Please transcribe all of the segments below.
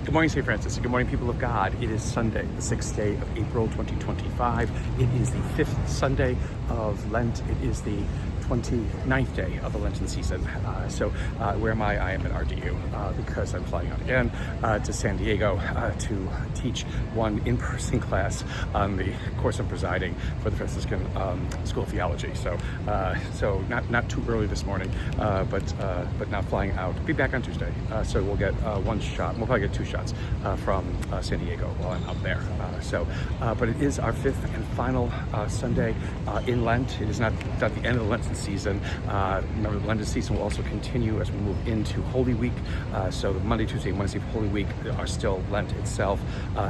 Good morning, St. Francis. Good morning, people of God. It is Sunday, the 6th day of April, 2025. It is the 5th Sunday of Lent. It is the 29th day of the Lenten season. Where am I? I am at RDU because I'm flying out again to San Diego to teach one in-person class on the course I'm presiding for the Franciscan School of Theology. So not too early this morning, but now flying out. Be back on Tuesday. So we'll get one shot. We'll probably get two shots from San Diego while I'm out there. But it is our 5th and final Sunday in Lent. It is not the end of the Lenten season. Remember, the Lenten season will also continue as we move into Holy Week. So the Monday, Tuesday, and Wednesday of Holy Week are still Lent itself.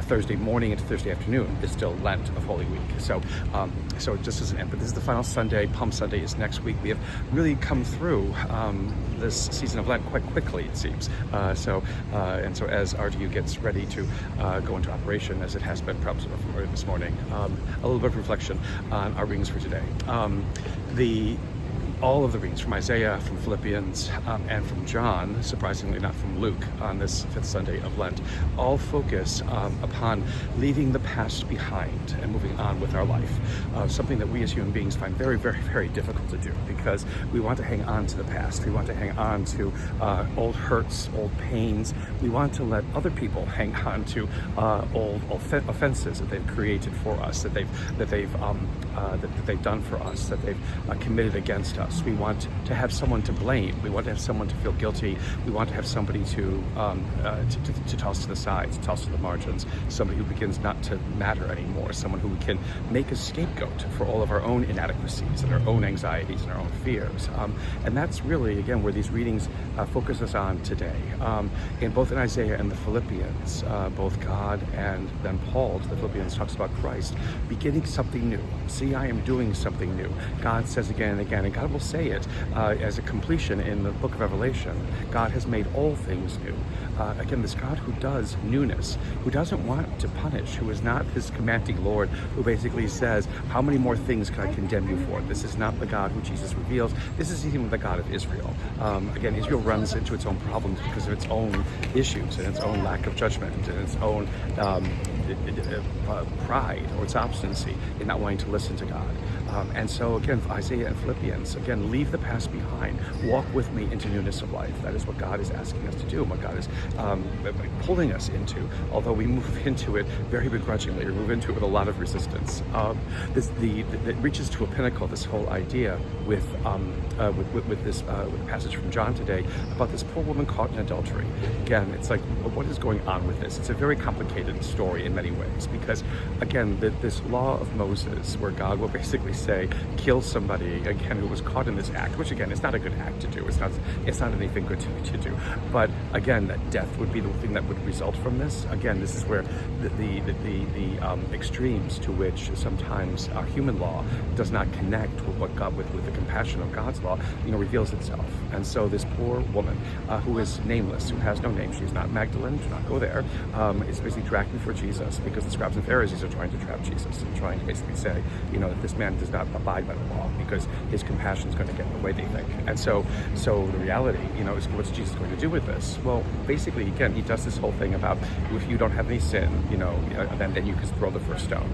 Thursday morning into Thursday afternoon is still Lent of Holy Week. So it just doesn't end. But this is the final Sunday. Palm Sunday is next week. We have really come through this season of Lent quite quickly, it seems. So as RDU gets ready to go into operation, as it has been perhaps from early this morning, a little bit of reflection on our readings for today. All of the readings from Isaiah, from Philippians, and from John, surprisingly not from Luke, on this 5th Sunday of Lent, all focus upon leaving the past behind and moving on with our life. Something that we as human beings find very, very, very difficult to do because we want to hang on to the past. We want to hang on to old hurts, old pains. We want to let other people hang on to old offenses that they've created for us, that they've done for us, that they've committed against us. We want to have someone to blame. We want to have someone to feel guilty. We want to have somebody to toss to the sides, to toss to the margins, somebody who begins not to matter anymore, someone who we can make a scapegoat for all of our own inadequacies and our own anxieties and our own fears. And that's really, again, where these readings focus us on today. In both in Isaiah and the Philippians, both God and then Paul to the Philippians talks about Christ beginning something new. See, I am doing something new. God says again and again, and God will say it as a completion in the book of Revelation. God has made all things new. Again, this God who does newness, who doesn't want to punish, who is not this commanding Lord who basically says, how many more things can I condemn you for? This is not the God who Jesus reveals. This is even the God of Israel. Again, Israel runs into its own problems because of its own issues and its own lack of judgment and its own pride or its obstinacy in not wanting to listen to God. And so again, Isaiah and Philippians, again, leave the past behind. Walk with me into newness of life. That is what God is asking us to do, and what God is pulling us into, although we move into it very begrudgingly, or move into it with a lot of resistance. It reaches to a pinnacle, this whole idea with the passage from John today about this poor woman caught in adultery. Again, it's like, what is going on with this? It's a very complicated story in many ways, because again, this law of Moses, where God will basically say, kill somebody, again, who was caught in this act, which again, is not a good act to do. It's not anything good to do. But again, that death would be the thing that would result from this. Again, this is where the extremes to which sometimes our human law does not connect with what God, with the compassion of God's law, reveals itself. And so this poor woman who is nameless, who has no name, she's not Magdalene, do not go there, is basically dragged before Jesus because the scribes and Pharisees are trying to trap Jesus and trying to basically say, that this man does not abide by the law because his compassion is going to get in the way, they think. And so the reality, is what's Jesus going to do with this? Well, basically, again, he does this whole thing about if you don't have any sin, then you can throw the first stone.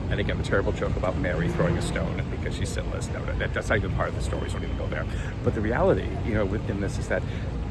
And again, the terrible joke about Mary throwing a stone because she's sinless. No, that's not even part of the story, so don't even go there. But the reality, within this is that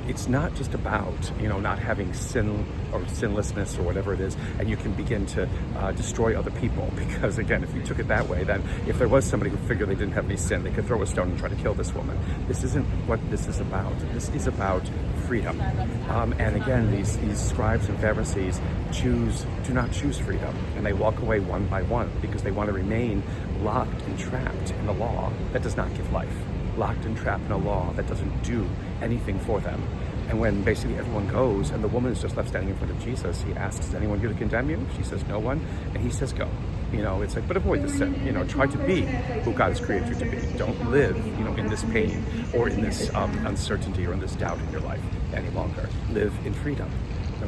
it's not just about, not having sin or sinlessness or whatever it is, and you can begin to destroy other people. Because again, if you took it that way, then if there was somebody who figured they didn't have any sin, they could throw a stone and try to kill this woman. This isn't what this is about. This is about freedom. And again, these scribes and Pharisees do not choose freedom, and they walk away one by one because they want to remain locked and trapped in a law that does not give life. Locked and trapped in a law that doesn't do anything for them. And when basically everyone goes and the woman is just left standing in front of Jesus, he asks, is anyone here to condemn you? She says, no one. And he says, go. It's like, but avoid the sin. Try to be who God has created you to be. Don't live, in this pain or in this uncertainty or in this doubt in your life any longer. Live in freedom.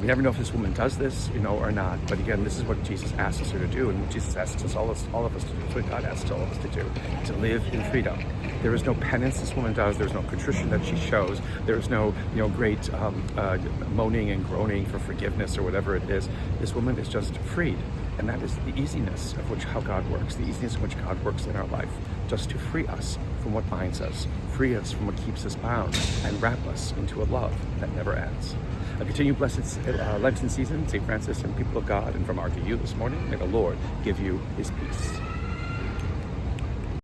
We never know if this woman does this, or not. But again, this is what Jesus asks us to do, and what Jesus asks us, all of us to do. It's what God asks all of us to do, to live in freedom. There is no penance this woman does. There's no contrition that she shows. There is no, great moaning and groaning for forgiveness or whatever it is. This woman is just freed, and that is the easiness of how God works. The easiness in which God works in our life, just to free us from what binds us, free us from what keeps us bound, and wrap us into a love that never ends. A continued blessed Lenten season, St. Francis and people of God, and from our to you this morning, may the Lord give you his peace.